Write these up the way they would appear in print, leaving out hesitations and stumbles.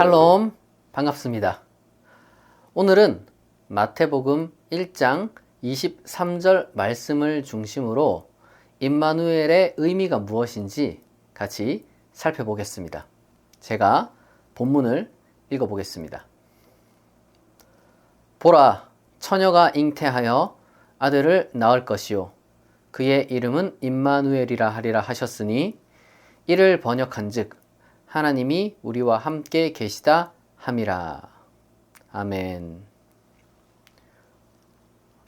샬롬, 반갑습니다. 오늘은 마태복음 1장 23절 말씀을 중심으로 임마누엘의 의미가 무엇인지 같이 살펴보겠습니다. 제가 본문을 읽어보겠습니다. 보라, 처녀가 잉태하여 아들을 낳을 것이요 그의 이름은 임마누엘이라 하리라 하셨으니 이를 번역한즉 하나님이 우리와 함께 계시다 함이라. 아멘.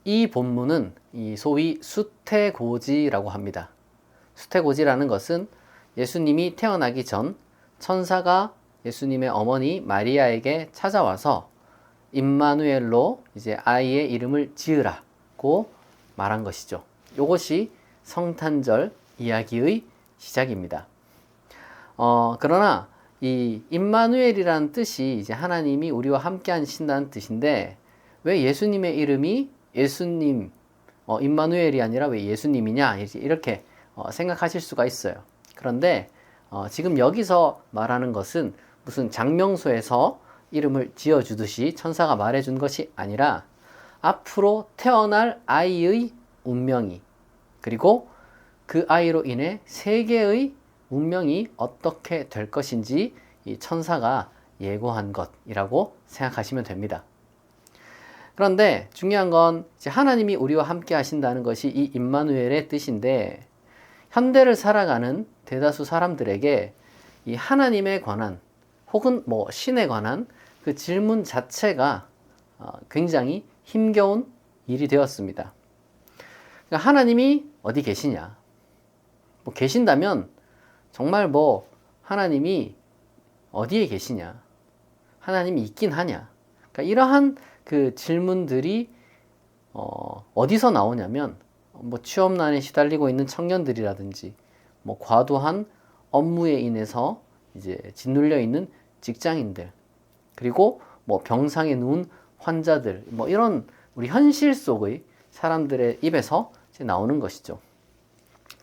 이 본문은 소위 수태고지라고 합니다. 수태고지라는 것은 예수님이 태어나기 전 천사가 예수님의 어머니 마리아에게 찾아와서 임마누엘로 이제 아이의 이름을 지으라고 말한 것이죠. 이것이 성탄절 이야기의 시작입니다. 그러나 이 임마누엘이라는 뜻이 이제 하나님이 우리와 함께 하신다는 뜻인데 왜 예수님의 이름이 예수님, 임마누엘이 아니라 왜 예수님이냐 이렇게 생각하실 수가 있어요. 그런데 지금 여기서 말하는 것은 무슨 장명소에서 이름을 지어주듯이 천사가 말해준 것이 아니라 앞으로 태어날 아이의 운명이 그리고 그 아이로 인해 세계의 운명이 어떻게 될 것인지 이 천사가 예고한 것이라고 생각하시면 됩니다. 그런데 중요한 건 이제 하나님이 우리와 함께 하신다는 것이 이 임마누엘의 뜻인데 현대를 살아가는 대다수 사람들에게 이 하나님에 관한 혹은 신에 관한 그 질문 자체가 굉장히 힘겨운 일이 되었습니다. 그러니까 하나님이 어디 계시냐? 계신다면 정말 하나님이 어디에 계시냐? 하나님이 있긴 하냐? 그러니까 이러한 그 질문들이 어디서 나오냐면 취업난에 시달리고 있는 청년들이라든지 과도한 업무에 인해서 이제 짓눌려 있는 직장인들 그리고 병상에 누운 환자들 이런 우리 현실 속의 사람들의 입에서 이제 나오는 것이죠.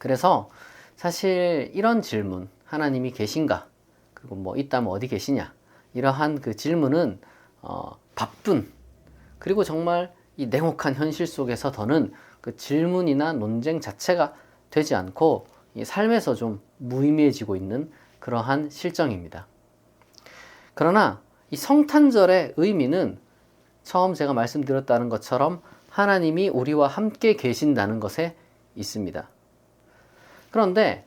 그래서 사실 이런 질문, 하나님이 계신가? 그리고 있다면 어디 계시냐? 이러한 그 질문은 바쁜 그리고 정말 이 냉혹한 현실 속에서 더는 그 질문이나 논쟁 자체가 되지 않고 이 삶에서 좀 무의미해지고 있는 그러한 실정입니다. 그러나 이 성탄절의 의미는 처음 제가 말씀드렸다는 것처럼 하나님이 우리와 함께 계신다는 것에 있습니다. 그런데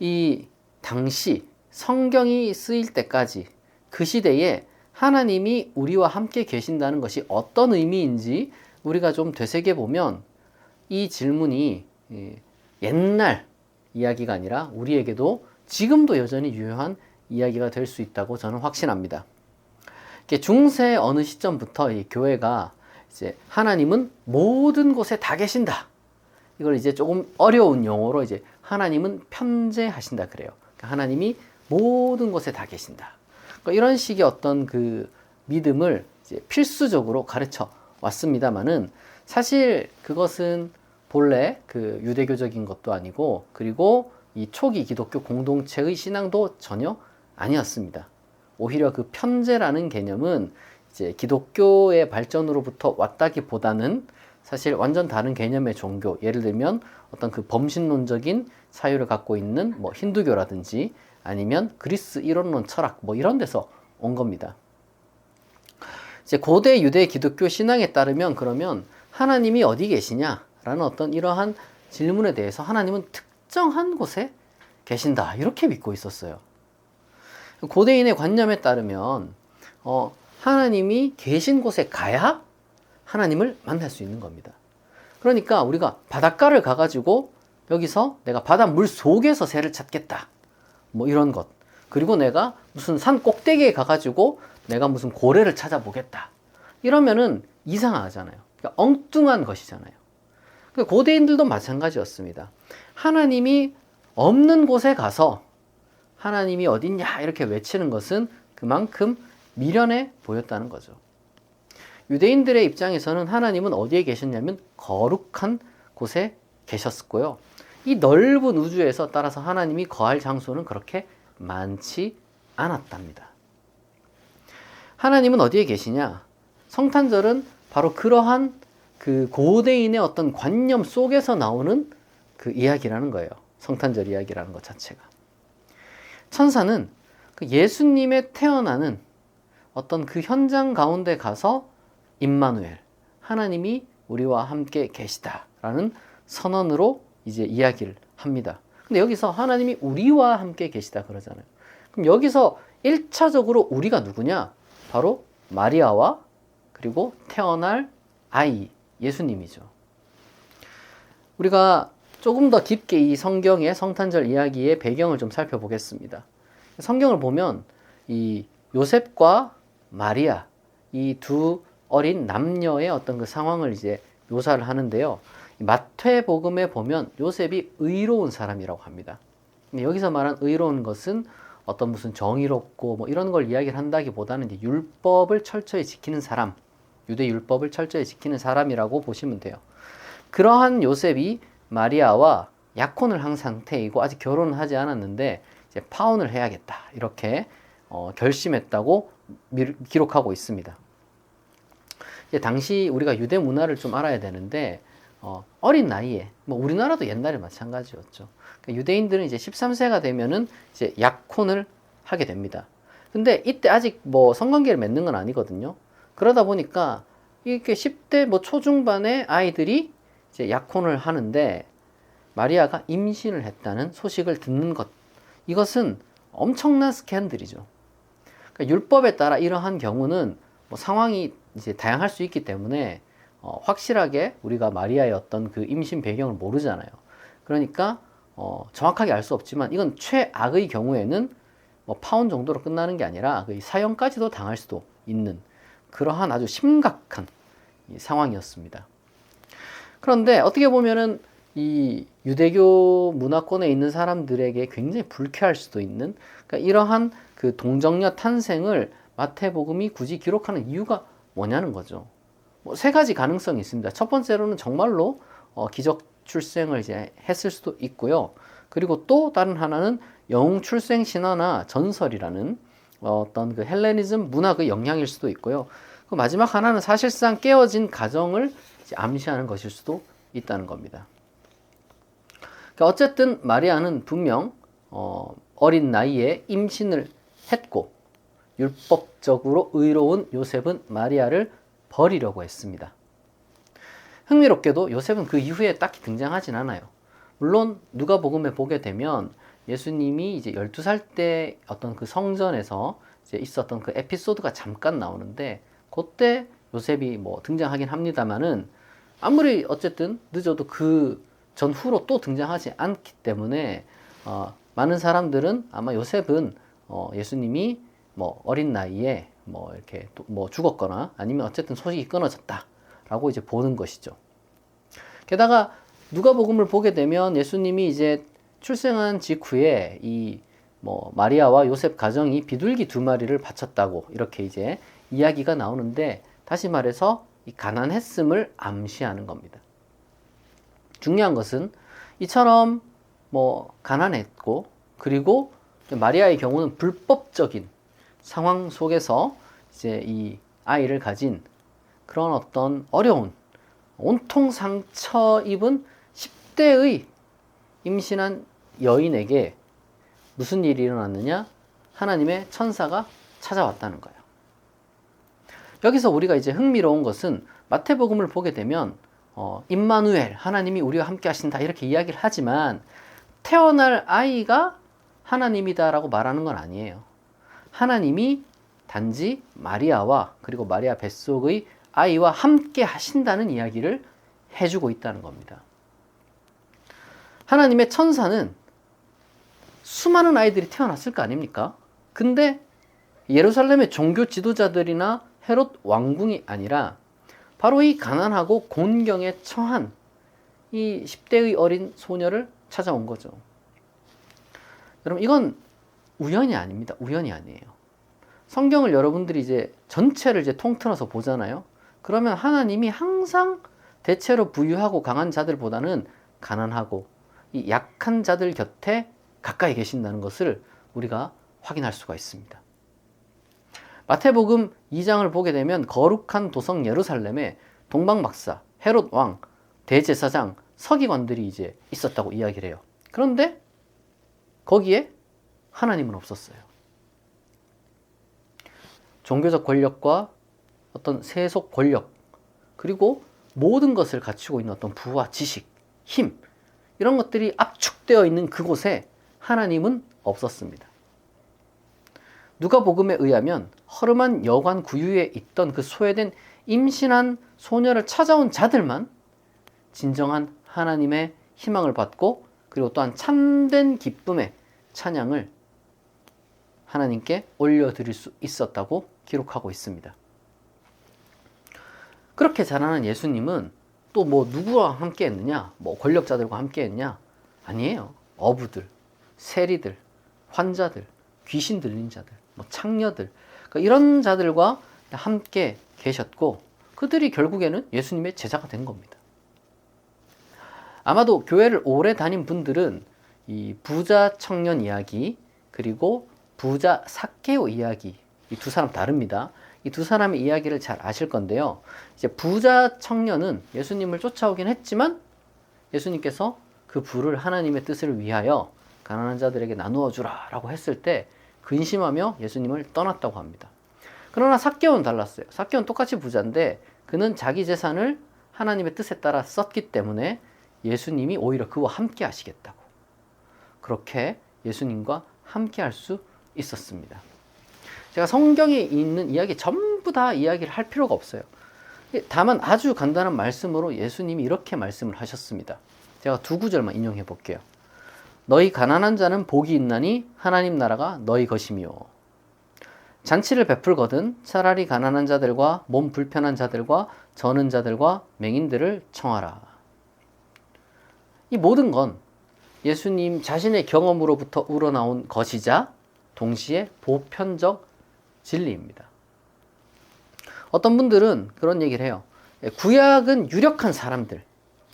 이 당시 성경이 쓰일 때까지 그 시대에 하나님이 우리와 함께 계신다는 것이 어떤 의미인지 우리가 좀 되새겨보면 이 질문이 옛날 이야기가 아니라 우리에게도 지금도 여전히 유효한 이야기가 될 수 있다고 저는 확신합니다. 중세 어느 시점부터 이 교회가 이제 하나님은 모든 곳에 다 계신다. 이걸 이제 조금 어려운 용어로 이제 하나님은 편재하신다 그래요. 그러니까 하나님이 모든 곳에 다 계신다. 그러니까 이런 식의 어떤 그 믿음을 이제 필수적으로 가르쳐 왔습니다만은 사실 그것은 본래 그 유대교적인 것도 아니고 그리고 이 초기 기독교 공동체의 신앙도 전혀 아니었습니다. 오히려 그 편재라는 개념은 이제 기독교의 발전으로부터 왔다기보다는 사실 완전 다른 개념의 종교, 예를 들면 어떤 그 범신론적인 사유를 갖고 있는 힌두교라든지 아니면 그리스 이론론 철학 이런 데서 온 겁니다. 이제 고대 유대 기독교 신앙에 따르면 그러면 하나님이 어디 계시냐라는 어떤 이러한 질문에 대해서 하나님은 특정한 곳에 계신다 이렇게 믿고 있었어요. 고대인의 관념에 따르면 하나님이 계신 곳에 가야 하나님을 만날 수 있는 겁니다. 그러니까 우리가 바닷가를 가가지고 여기서 내가 바닷물 속에서 새를 찾겠다. 이런 것. 그리고 내가 무슨 산 꼭대기에 가가지고 내가 무슨 고래를 찾아보겠다. 이러면은 이상하잖아요. 그러니까 엉뚱한 것이잖아요. 고대인들도 마찬가지였습니다. 하나님이 없는 곳에 가서 하나님이 어딨냐 이렇게 외치는 것은 그만큼 미련해 보였다는 거죠. 유대인들의 입장에서는 하나님은 어디에 계셨냐면 거룩한 곳에 계셨고요. 이 넓은 우주에서 따라서 하나님이 거할 장소는 그렇게 많지 않았답니다. 하나님은 어디에 계시냐? 성탄절은 바로 그러한 그 고대인의 어떤 관념 속에서 나오는 그 이야기라는 거예요. 성탄절 이야기라는 것 자체가. 천사는 그 예수님의 태어나는 어떤 그 현장 가운데 가서 임마누엘, 하나님이 우리와 함께 계시다라는 선언으로 이제 이야기를 합니다. 근데 여기서 하나님이 우리와 함께 계시다 그러잖아요. 그럼 여기서 1차적으로 우리가 누구냐? 바로 마리아와 그리고 태어날 아이, 예수님이죠. 우리가 조금 더 깊게 이 성경의 성탄절 이야기의 배경을 좀 살펴보겠습니다. 성경을 보면 이 요셉과 마리아, 이 두 어린 남녀의 어떤 그 상황을 이제 묘사를 하는데요. 마태복음에 보면 요셉이 의로운 사람이라고 합니다. 근데 여기서 말한 의로운 것은 어떤 무슨 정의롭고 뭐 이런 걸 이야기를 한다기보다는 이제 율법을 철저히 지키는 사람, 유대 율법을 철저히 지키는 사람이라고 보시면 돼요. 그러한 요셉이 마리아와 약혼을 한 상태이고 아직 결혼을 하지 않았는데 이제 파혼을 해야겠다 이렇게 결심했다고 기록하고 있습니다. 이제 당시 우리가 유대 문화를 좀 알아야 되는데 어린 나이에 뭐 우리나라도 옛날에 마찬가지였죠. 그러니까 유대인들은 이제 13세가 되면은 이제 약혼을 하게 됩니다. 근데 이때 아직 뭐 성관계를 맺는 건 아니거든요. 그러다 보니까 이렇게 10대 뭐 초중반의 아이들이 이제 약혼을 하는데 마리아가 임신을 했다는 소식을 듣는 것, 이것은 엄청난 스캔들이죠. 그러니까 율법에 따라 이러한 경우는 뭐 상황이 이제 다양할 수 있기 때문에 확실하게 우리가 마리아의 어떤 그 임신 배경을 모르잖아요. 그러니까 정확하게 알 수 없지만 이건 최악의 경우에는 뭐 파혼 정도로 끝나는 게 아니라 사형까지도 당할 수도 있는 그러한 아주 심각한 상황이었습니다. 그런데 어떻게 보면은 이 유대교 문화권에 있는 사람들에게 굉장히 불쾌할 수도 있는, 그러니까 이러한 그 동정녀 탄생을 마태복음이 굳이 기록하는 이유가 뭐냐는 거죠. 뭐 세 가지 가능성이 있습니다. 첫 번째로는 정말로 기적 출생을 이제 했을 수도 있고요. 그리고 또 다른 하나는 영웅 출생 신화나 전설이라는 어떤 그 헬레니즘 문학의 영향일 수도 있고요. 그 마지막 하나는 사실상 깨어진 가정을 이제 암시하는 것일 수도 있다는 겁니다. 그러니까 어쨌든 마리아는 분명 어린 나이에 임신을 했고 율법적으로 의로운 요셉은 마리아를 버리려고 했습니다. 흥미롭게도 요셉은 그 이후에 딱히 등장하진 않아요. 물론 누가복음에 보게 되면 예수님이 이제 12살 때 어떤 그 성전에서 이제 있었던 그 에피소드가 잠깐 나오는데 그때 요셉이 뭐 등장하긴 합니다만은 아무리 어쨌든 늦어도 그 전후로 또 등장하지 않기 때문에 많은 사람들은 아마 요셉은 예수님이 뭐 어린 나이에 뭐 이렇게 뭐 죽었거나 아니면 어쨌든 소식이 끊어졌다라고 이제 보는 것이죠. 게다가 누가복음을 보게 되면 예수님이 이제 출생한 직후에 이 뭐 마리아와 요셉 가정이 비둘기 2마리를 바쳤다고 이렇게 이제 이야기가 나오는데 다시 말해서 이 가난했음을 암시하는 겁니다. 중요한 것은 이처럼 뭐 가난했고 그리고 마리아의 경우는 불법적인 상황 속에서 이제 이 아이를 가진 그런 어떤 어려운 온통 상처 입은 10대의 임신한 여인에게 무슨 일이 일어났느냐? 하나님의 천사가 찾아왔다는 거예요. 여기서 우리가 이제 흥미로운 것은 마태복음을 보게 되면 임마누엘, 하나님이 우리와 함께 하신다 이렇게 이야기를 하지만 태어날 아이가 하나님이다라고 말하는 건 아니에요. 하나님이 단지 마리아와 그리고 마리아 뱃속의 아이와 함께 하신다는 이야기를 해주고 있다는 겁니다. 하나님의 천사는 수많은 아이들이 태어났을 거 아닙니까? 근데 예루살렘의 종교 지도자들이나 헤롯 왕궁이 아니라 바로 이 가난하고 곤경에 처한 이 10대의 어린 소녀를 찾아온 거죠. 여러분 이건 우연이 아닙니다. 우연이 아니에요. 성경을 여러분들이 이제 전체를 이제 통틀어서 보잖아요. 그러면 하나님이 항상 대체로 부유하고 강한 자들보다는 가난하고 이 약한 자들 곁에 가까이 계신다는 것을 우리가 확인할 수가 있습니다. 마태복음 2장을 보게 되면 거룩한 도성 예루살렘에 동방박사, 헤롯 왕, 대제사장, 서기관들이 이제 있었다고 이야기를 해요. 그런데 거기에 하나님은 없었어요. 종교적 권력과 어떤 세속 권력, 그리고 모든 것을 갖추고 있는 어떤 부와 지식, 힘, 이런 것들이 압축되어 있는 그곳에 하나님은 없었습니다. 누가복음에 의하면 허름한 여관 구유에 있던 그 소외된 임신한 소녀를 찾아온 자들만 진정한 하나님의 희망을 받고, 그리고 또한 참된 기쁨의 찬양을 하나님께 올려드릴 수 있었다고 기록하고 있습니다. 그렇게 자라난 예수님은 또 뭐 누구와 함께 했느냐? 뭐 권력자들과 함께 했냐? 아니에요. 어부들, 세리들, 환자들, 귀신 들린 자들, 뭐 창녀들, 그러니까 이런 자들과 함께 계셨고, 그들이 결국에는 예수님의 제자가 된 겁니다. 아마도 교회를 오래 다닌 분들은 이 부자 청년 이야기, 그리고 부자 삭개오 이야기, 이 두 사람 다릅니다. 이 두 사람의 이야기를 잘 아실 건데요. 이제 부자 청년은 예수님을 쫓아오긴 했지만 예수님께서 그 부를 하나님의 뜻을 위하여 가난한 자들에게 나누어 주라 라고 했을 때 근심하며 예수님을 떠났다고 합니다. 그러나 삭개오는 달랐어요. 삭개오는 똑같이 부자인데 그는 자기 재산을 하나님의 뜻에 따라 썼기 때문에 예수님이 오히려 그와 함께 하시겠다고, 그렇게 예수님과 함께 할 수 있었습니다. 제가 성경에 있는 이야기 전부 다 이야기를 할 필요가 없어요. 다만 아주 간단한 말씀으로 예수님이 이렇게 말씀을 하셨습니다. 제가 두 구절만 인용해 볼게요. 너희 가난한 자는 복이 있나니 하나님 나라가 너희 것이며, 잔치를 베풀거든 차라리 가난한 자들과 몸 불편한 자들과 저는 자들과 맹인들을 청하라. 이 모든 건 예수님 자신의 경험으로부터 우러나온 것이자 동시에 보편적 진리입니다. 어떤 분들은 그런 얘기를 해요. 구약은 유력한 사람들,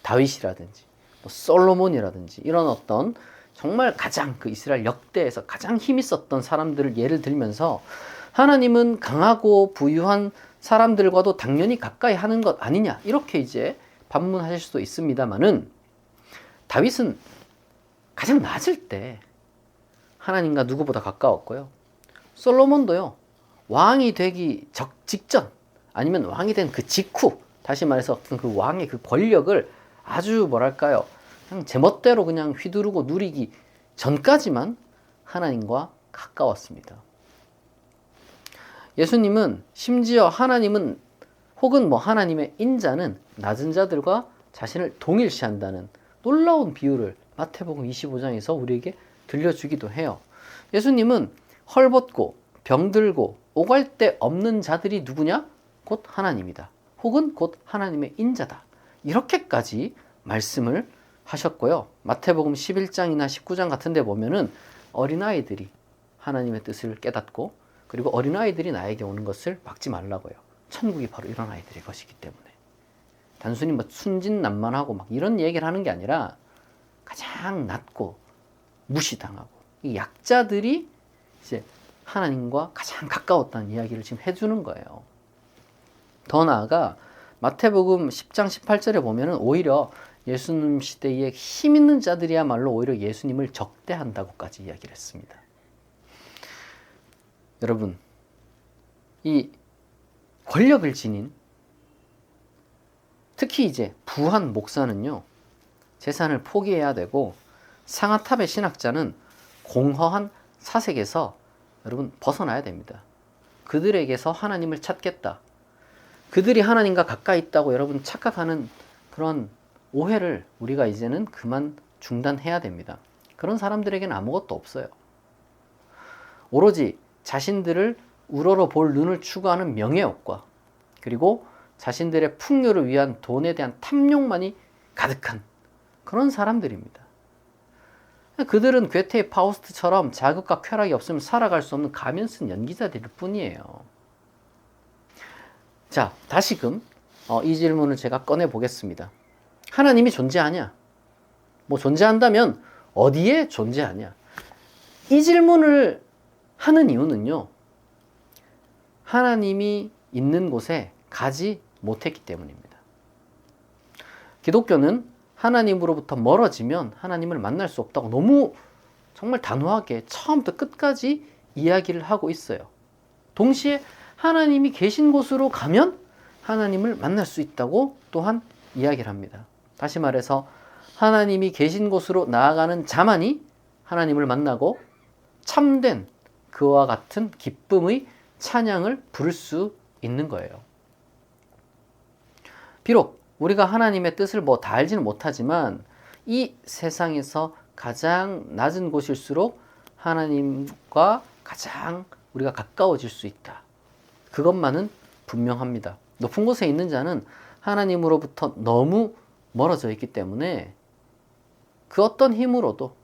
다윗이라든지 솔로몬이라든지 이런 어떤 정말 가장 그 이스라엘 역대에서 가장 힘 있었던 사람들을 예를 들면서 하나님은 강하고 부유한 사람들과도 당연히 가까이 하는 것 아니냐, 이렇게 이제 반문하실 수도 있습니다만은, 다윗은 가장 낮을 때 하나님과 누구보다 가까웠고요. 솔로몬도요, 왕이 되기 직전, 아니면 왕이 된 그 직후, 다시 말해서 그 왕의 그 권력을 아주 뭐랄까요, 그냥 제멋대로 그냥 휘두르고 누리기 전까지만 하나님과 가까웠습니다. 예수님은 심지어 하나님은, 혹은 뭐 하나님의 인자는 낮은 자들과 자신을 동일시한다는 놀라운 비유를 마태복음 25장에서 우리에게 들려주기도 해요. 예수님은 헐벗고 병들고 오갈 데 없는 자들이 누구냐? 곧 하나님이다. 혹은 곧 하나님의 인자다. 이렇게까지 말씀을 하셨고요. 마태복음 11장이나 19장 같은 데 보면은 어린아이들이 하나님의 뜻을 깨닫고, 그리고 어린아이들이 나에게 오는 것을 막지 말라고요. 천국이 바로 이런 아이들의 것이기 때문에. 단순히 뭐 순진난만하고 막 이런 얘기를 하는 게 아니라 가장 낮고 무시당하고 이 약자들이 이제 하나님과 가장 가까웠다는 이야기를 지금 해주는 거예요. 더 나아가 마태복음 10장 18절에 보면은 오히려 예수님 시대에 힘 있는 자들이야말로 오히려 예수님을 적대한다고까지 이야기를 했습니다. 여러분, 이 권력을 지닌, 특히 이제 부한 목사는요, 재산을 포기해야 되고, 상아탑의 신학자는 공허한 사색에서 여러분 벗어나야 됩니다. 그들에게서 하나님을 찾겠다, 그들이 하나님과 가까이 있다고 여러분 착각하는 그런 오해를 우리가 이제는 그만 중단해야 됩니다. 그런 사람들에게는 아무것도 없어요. 오로지 자신들을 우러러 볼 눈을 추구하는 명예욕과, 그리고 자신들의 풍요를 위한 돈에 대한 탐욕만이 가득한 그런 사람들입니다. 그들은 괴테의 파우스트처럼 자극과 쾌락이 없으면 살아갈 수 없는 가면 쓴 연기자들일 뿐이에요. 자, 다시금 이 질문을 제가 꺼내 보겠습니다. 하나님이 존재하냐? 뭐 존재한다면 어디에 존재하냐? 이 질문을 하는 이유는요, 하나님이 있는 곳에 가지 못했기 때문입니다. 기독교는 하나님으로부터 멀어지면 하나님을 만날 수 없다고 너무 정말 단호하게 처음부터 끝까지 이야기를 하고 있어요. 동시에 하나님이 계신 곳으로 가면 하나님을 만날 수 있다고 또한 이야기를 합니다. 다시 말해서 하나님이 계신 곳으로 나아가는 자만이 하나님을 만나고 참된 그와 같은 기쁨의 찬양을 부를 수 있는 거예요. 비록 우리가 하나님의 뜻을 다 알지는 못하지만 이 세상에서 가장 낮은 곳일수록 하나님과 가장 우리가 가까워질 수 있다. 그것만은 분명합니다. 높은 곳에 있는 자는 하나님으로부터 너무 멀어져 있기 때문에 그 어떤 힘으로도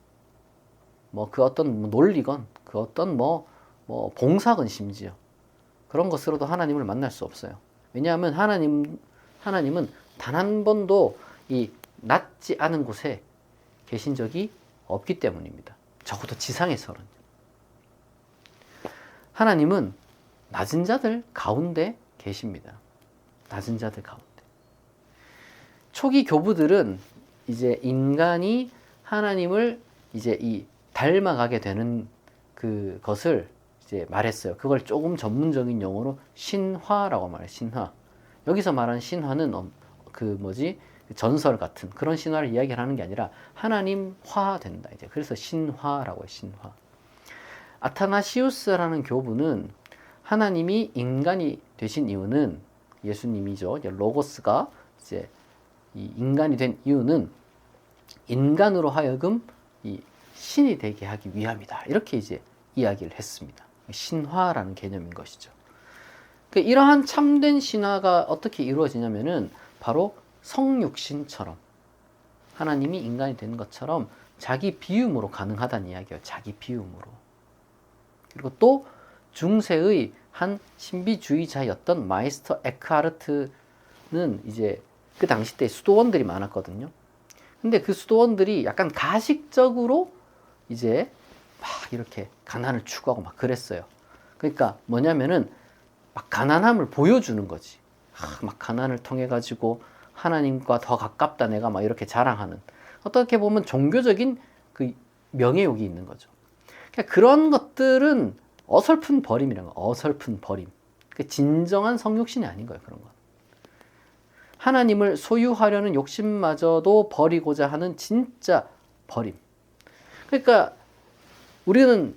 그 어떤 논리건 그 어떤 봉사건 심지어 그런 것으로도 하나님을 만날 수 없어요. 왜냐하면 하나님은 단 한 번도 이 낮지 않은 곳에 계신 적이 없기 때문입니다. 적어도 지상에서는. 하나님은 낮은 자들 가운데 계십니다. 낮은 자들 가운데. 초기 교부들은 이제 인간이 하나님을 이제 닮아가게 되는 그것을 이제 말했어요. 그걸 조금 전문적인 용어로 신화라고 말해요. 신화. 여기서 말하는 신화는 전설 같은 그런 신화를 이야기하는 게 아니라 하나님화 된다. 이제 그래서 신화라고 해요. 신화. 아타나시우스라는 교부는 하나님이 인간이 되신 이유는 예수님이죠. 로고스가 이제 이 인간이 된 이유는 인간으로 하여금 이 신이 되게 하기 위함이다. 이렇게 이제 이야기를 했습니다. 신화라는 개념인 것이죠. 이러한 참된 신화가 어떻게 이루어지냐면은 바로 성육신처럼 하나님이 인간이 된 것처럼 자기 비움으로 가능하다는 이야기예요. 자기 비움으로. 그리고 또 중세의 한 신비주의자였던 마이스터 에크하르트는 이제 그 당시 때 수도원들이 많았거든요. 근데 그 수도원들이 약간 가식적으로 이제 막 이렇게 가난을 추구하고 막 그랬어요. 그러니까 뭐냐면은 막 가난함을 보여주는 거지. 막 가난을 통해 가지고 하나님과 더 가깝다 내가 막 이렇게 자랑하는, 어떻게 보면 종교적인 그 명예욕이 있는 거죠. 그러니까 그런 것들은 어설픈 버림이라는 거. 어설픈 버림. 진정한 성육신이 아닌 거예요. 그런 건. 하나님을 소유하려는 욕심마저도 버리고자 하는 진짜 버림. 그러니까 우리는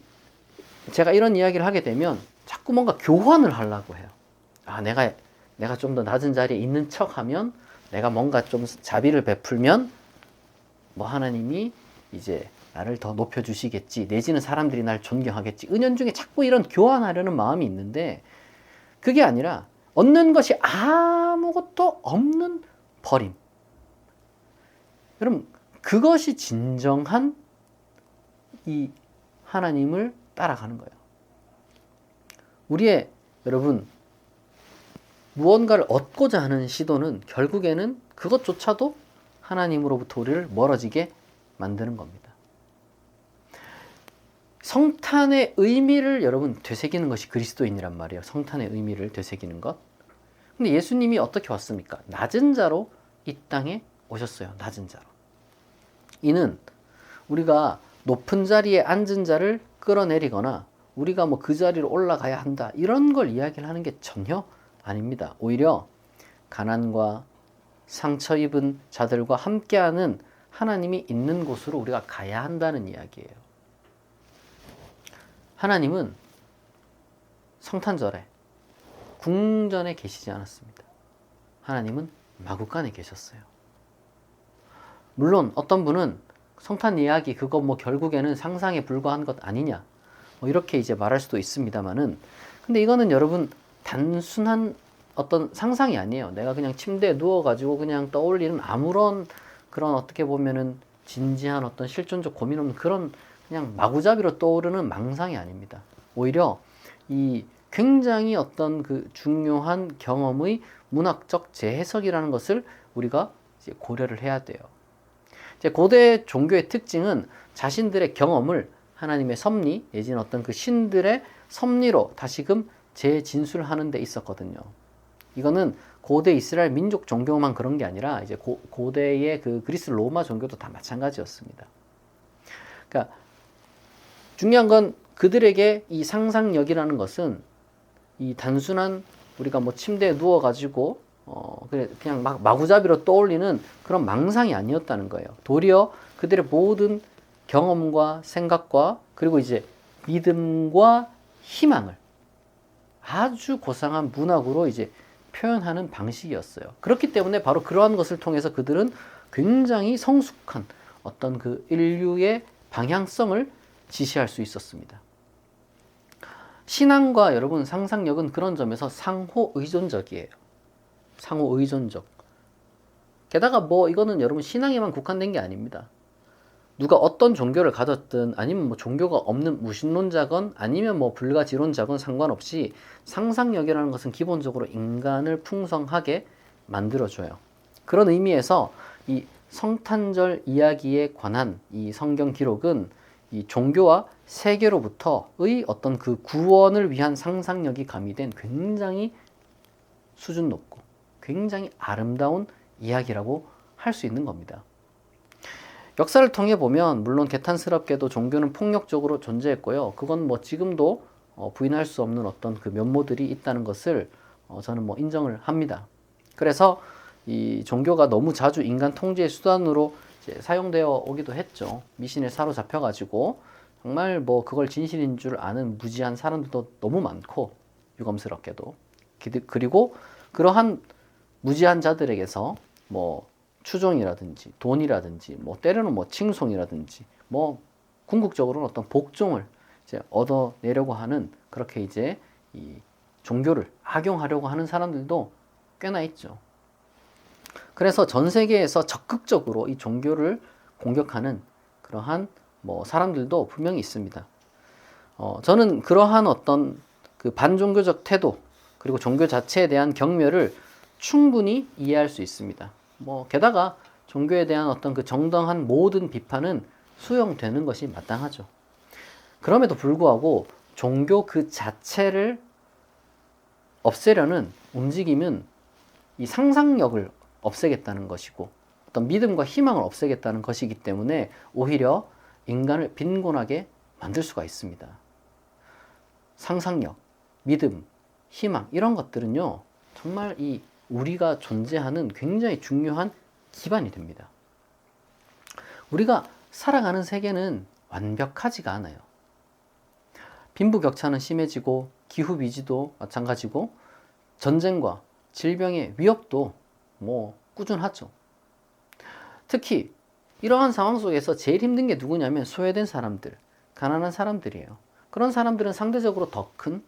제가 이런 이야기를 하게 되면 자꾸 뭔가 교환을 하려고 해요. 내가 좀 더 낮은 자리에 있는 척하면, 내가 뭔가 좀 자비를 베풀면 하나님이 이제 나를 더 높여주시겠지, 내지는 사람들이 날 존경하겠지. 은연중에 자꾸 이런 교환하려는 마음이 있는데 그게 아니라 얻는 것이 아무것도 없는 버림. 여러분, 그것이 진정한 이 하나님을 따라가는 거예요. 여러분, 무언가를 얻고자 하는 시도는 결국에는 그것조차도 하나님으로부터 우리를 멀어지게 만드는 겁니다. 성탄의 의미를 여러분 되새기는 것이 그리스도인이란 말이에요. 성탄의 의미를 되새기는 것. 근데 예수님이 어떻게 왔습니까? 낮은 자로 이 땅에 오셨어요. 낮은 자로. 이는 우리가 높은 자리에 앉은 자를 끌어내리거나 우리가 그 자리로 올라가야 한다, 이런 걸 이야기를 하는 게 전혀 아닙니다. 오히려 가난과 상처 입은 자들과 함께하는 하나님이 있는 곳으로 우리가 가야 한다는 이야기예요. 하나님은 성탄절에 궁전에 계시지 않았습니다. 하나님은 마구간에 계셨어요. 물론 어떤 분은 성탄 이야기 그거 결국에는 상상에 불과한 것 아니냐, 이렇게 이제 말할 수도 있습니다만은, 근데 이거는 여러분 단순한 어떤 상상이 아니에요. 내가 그냥 침대에 누워가지고 그냥 떠올리는 아무런 그런 어떻게 보면은 진지한 어떤 실존적 고민 없는 그런 그냥 마구잡이로 떠오르는 망상이 아닙니다. 오히려 이 굉장히 어떤 그 중요한 경험의 문학적 재해석이라는 것을 우리가 이제 고려를 해야 돼요. 이제 고대 종교의 특징은 자신들의 경험을 하나님의 섭리 내지는 어떤 그 신들의 섭리로 다시금 재진술하는 데 있었거든요. 이거는 고대 이스라엘 민족 종교만 그런 게 아니라 이제 고대의 그 그리스 로마 종교도 다 마찬가지였습니다. 그러니까 중요한 건 그들에게 이 상상력이라는 것은 이 단순한 우리가 뭐 침대에 누워가지고 그냥 막 마구잡이로 떠올리는 그런 망상이 아니었다는 거예요. 도리어 그들의 모든 경험과 생각과 그리고 이제 믿음과 희망을 아주 고상한 문학으로 이제 표현하는 방식이었어요. 그렇기 때문에 바로 그러한 것을 통해서 그들은 굉장히 성숙한 어떤 그 인류의 방향성을 지시할 수 있었습니다. 신앙과 여러분 상상력은 그런 점에서 상호 의존적이에요. 상호 의존적. 게다가 뭐 이거는 여러분 신앙에만 국한된 게 아닙니다. 누가 어떤 종교를 가졌든 아니면 뭐 종교가 없는 무신론자건 아니면 뭐 불가지론자건 상관없이 상상력이라는 것은 기본적으로 인간을 풍성하게 만들어줘요. 그런 의미에서 이 성탄절 이야기에 관한 이 성경 기록은 이 종교와 세계로부터의 어떤 그 구원을 위한 상상력이 가미된 굉장히 수준 높고 굉장히 아름다운 이야기라고 할 수 있는 겁니다. 역사를 통해 보면 물론 개탄스럽게도 종교는 폭력적으로 존재했고요. 그건 뭐 지금도 부인할 수 없는 어떤 그 면모들이 있다는 것을 저는 뭐 인정을 합니다. 그래서 이 종교가 너무 자주 인간 통제의 수단으로 이제 사용되어 오기도 했죠. 미신에 사로잡혀가지고 정말 뭐 그걸 진실인 줄 아는 무지한 사람들도 너무 많고 유감스럽게도 그리고 그러한 무지한 자들에게서 뭐 추종이라든지 돈이라든지 뭐 때로는 뭐 칭송이라든지 뭐 궁극적으로는 어떤 복종을 이제 얻어내려고 하는 그렇게 이제 이 종교를 악용하려고 하는 사람들도 꽤나 있죠. 그래서 전 세계에서 적극적으로 이 종교를 공격하는 그러한 뭐 사람들도 분명히 있습니다. 저는 그러한 어떤 그 반종교적 태도 그리고 종교 자체에 대한 경멸을 충분히 이해할 수 있습니다. 뭐 게다가 종교에 대한 어떤 그 정당한 모든 비판은 수용되는 것이 마땅하죠. 그럼에도 불구하고 종교 그 자체를 없애려는 움직임은 이 상상력을 없애겠다는 것이고 어떤 믿음과 희망을 없애겠다는 것이기 때문에 오히려 인간을 빈곤하게 만들 수가 있습니다. 상상력, 믿음, 희망 이런 것들은요 정말 이 우리가 존재하는 굉장히 중요한 기반이 됩니다. 우리가 살아가는 세계는 완벽하지가 않아요. 빈부격차는 심해지고 기후위기도 마찬가지고 전쟁과 질병의 위협도 뭐 꾸준하죠. 특히 이러한 상황 속에서 제일 힘든 게 누구냐면 소외된 사람들, 가난한 사람들이에요. 그런 사람들은 상대적으로 더 큰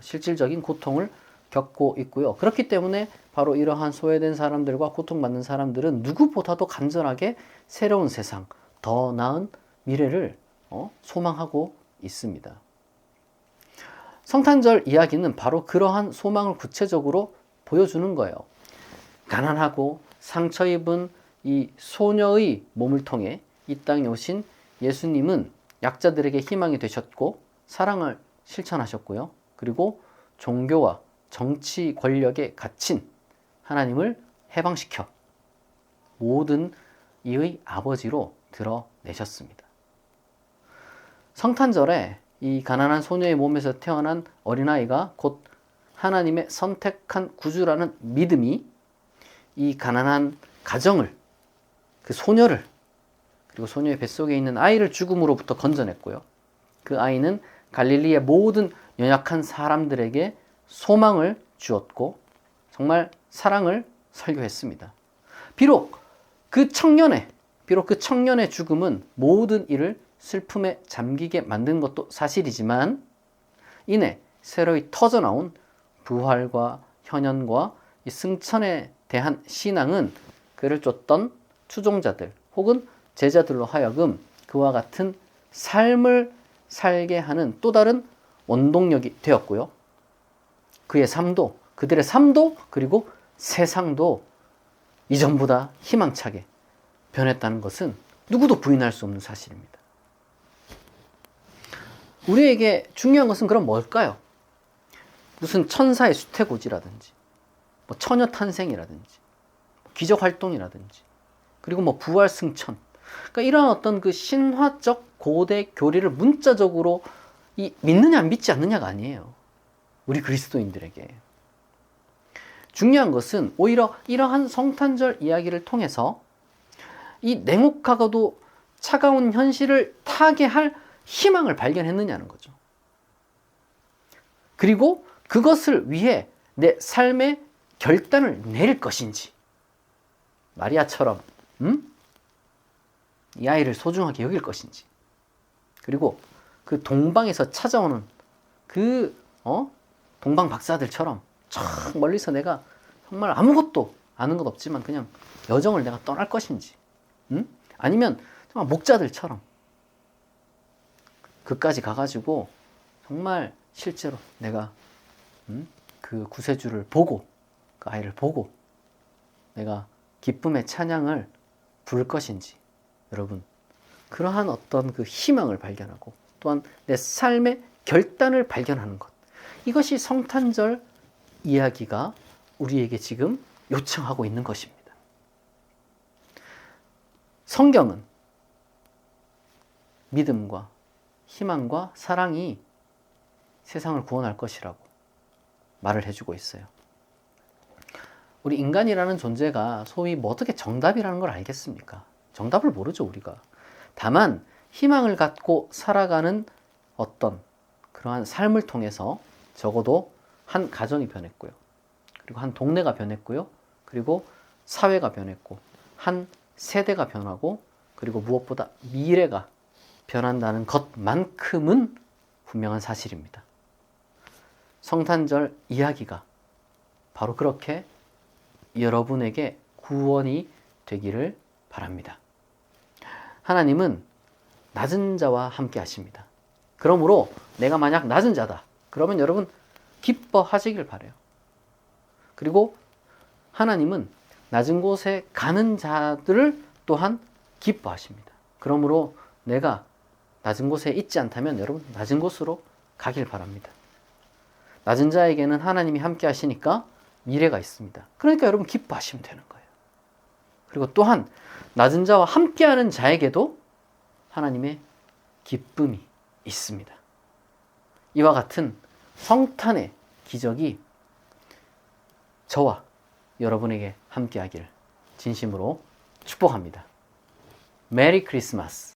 실질적인 고통을 겪고 있고요. 그렇기 때문에 바로 이러한 소외된 사람들과 고통받는 사람들은 누구보다도 간절하게 새로운 세상, 더 나은 미래를 소망하고 있습니다. 성탄절 이야기는 바로 그러한 소망을 구체적으로 보여주는 거예요. 가난하고 상처 입은 이 소녀의 몸을 통해 이 땅에 오신 예수님은 약자들에게 희망이 되셨고 사랑을 실천하셨고요. 그리고 종교와 정치 권력에 갇힌 하나님을 해방시켜 모든 이의 아버지로 드러내셨습니다. 성탄절에 이 가난한 소녀의 몸에서 태어난 어린아이가 곧 하나님의 선택한 구주라는 믿음이 이 가난한 가정을, 그 소녀를, 그리고 소녀의 뱃속에 있는 아이를 죽음으로부터 건져냈고요. 그 아이는 갈릴리의 모든 연약한 사람들에게 소망을 주었고 정말 사랑을 설교했습니다. 비록 그 청년의 죽음은 모든 일을 슬픔에 잠기게 만든 것도 사실이지만 이내 새로이 터져나온 부활과 현현과 이 승천에 대한 신앙은 그를 쫓던 추종자들 혹은 제자들로 하여금 그와 같은 삶을 살게 하는 또 다른 원동력이 되었고요. 그의 삶도, 그들의 삶도, 그리고 세상도 이전보다 희망차게 변했다는 것은 누구도 부인할 수 없는 사실입니다. 우리에게 중요한 것은 그럼 뭘까요? 무슨 천사의 수태고지라든지, 뭐 처녀 탄생이라든지, 기적 활동이라든지, 그리고 뭐 부활 승천. 그러니까 이런 어떤 그 신화적 고대 교리를 문자적으로 믿느냐 안 믿지 않느냐가 아니에요. 우리 그리스도인들에게. 중요한 것은 오히려 이러한 성탄절 이야기를 통해서 이 냉혹하고도 차가운 현실을 타개할 희망을 발견했느냐는 거죠. 그리고 그것을 위해 내 삶의 결단을 내릴 것인지, 마리아처럼 이 아이를 소중하게 여길 것인지, 그리고 그 동방에서 찾아오는 그 동방 박사들처럼 저 멀리서 내가 정말 아무것도 아는 것 없지만 그냥 여정을 내가 떠날 것인지, 아니면 정말 목자들처럼 그까지 가가지고 정말 실제로 내가 그 구세주를 보고, 그 아이를 보고 내가 기쁨의 찬양을 부를 것인지, 여러분 그러한 어떤 그 희망을 발견하고 또한 내 삶의 결단을 발견하는 것, 이것이 성탄절 이야기가 우리에게 지금 요청하고 있는 것입니다. 성경은 믿음과 희망과 사랑이 세상을 구원할 것이라고 말을 해주고 있어요. 우리 인간이라는 존재가 소위 뭐 어떻게 정답이라는 걸 알겠습니까? 정답을 모르죠, 우리가. 다만 희망을 갖고 살아가는 어떤 그러한 삶을 통해서 적어도 한 가정이 변했고요. 그리고 한 동네가 변했고요. 그리고 사회가 변했고, 한 세대가 변하고, 그리고 무엇보다 미래가 변한다는 것만큼은 분명한 사실입니다. 성탄절 이야기가 바로 그렇게 여러분에게 구원이 되기를 바랍니다. 하나님은 낮은 자와 함께 하십니다. 그러므로 내가 만약 낮은 자다, 그러면 여러분 기뻐하시길 바라요. 그리고 하나님은 낮은 곳에 가는 자들을 또한 기뻐하십니다. 그러므로 내가 낮은 곳에 있지 않다면 여러분 낮은 곳으로 가길 바랍니다. 낮은 자에게는 하나님이 함께 하시니까 미래가 있습니다. 그러니까 여러분 기뻐하시면 되는 거예요. 그리고 또한 낮은 자와 함께하는 자에게도 하나님의 기쁨이 있습니다. 이와 같은 성탄의 기적이 저와 여러분에게 함께하기를 진심으로 축복합니다. 메리 크리스마스.